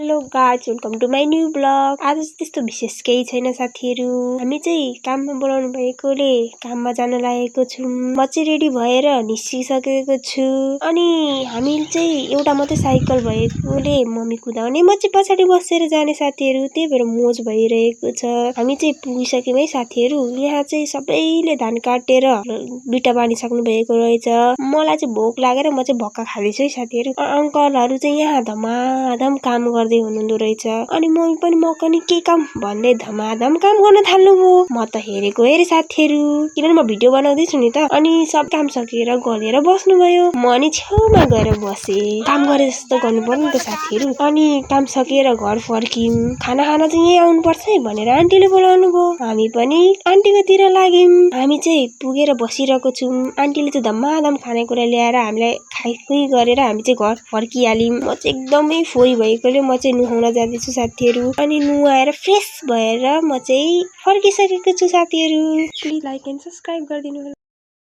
Hello guys, welcome to my new blog. आज त्यस्तो विशेष केही छैन साथीहरू। हामी चाहिँ काममा बोलाउनु भएकोले काममा जान लागेको छौँ। म चाहिँ रेडी भएर निस्किसकेको छु। अनि हामी चाहिँ एउटा मात्रै साइकल भएकोले मम्मी कुदाउने, म चाहिँ पछाडि बसेर जाने साथीहरू। त्यही भएर मोज भइरहेको छ। हामी चाहिँ पुगिसक्यौँ है साथीहरू। यहाँ चाहिँ सबैले धान काटेर बिटा बाँधिसक्नु भएको रहेछ। मलाई चाहिँ भोक लागेर म चाहिँ भक्का खाँदैछु है साथीहरू। अङ्कलहरू चाहिँ यहाँ धमाधम काम गर्दै हुनुहुँदो रहेछ। अनि मम्मी पनि म पनि के काम भन्दै धमाधम काम गर्न थाल्नुभयो। म त हेरेको हेरे साथीहरू, किनभने म भिडियो बनाउँदैछु नि त। अनि सब काम सकेर गलेर बस्नुभयो। म अनि छेउमा गएर बसे। काम गरे जस्तो गर्नु पर्यो नि त साथीहरू। अनि काम सकेर घर फर्कियौँ। खाना खाना चाहिँ यहीँ आउनुपर्छ है भनेर आन्टीले बोलाउनु भयो। हामी पनि आन्टीकोतिर लाग्यौँ। हामी चाहिँ पुगेर बसिरहेको छौँ। आन्टीले चाहिँ धमाधम खानेकुरा ल्याएर हामीलाई खाइ गरेर हामी चाहिँ घर फर्किहाल्यौँ। म चाहिँ एकदमै फोरी भएकोले म चाहिँ नुहाउन जाँदैछु साथीहरू। अनि नुहाएर फ्रेस भएर म चाहिँ फर्किसकेको छु साथीहरू। प्लिज लाइक एन्ड सब्सक्राइब गरिदिनु होला।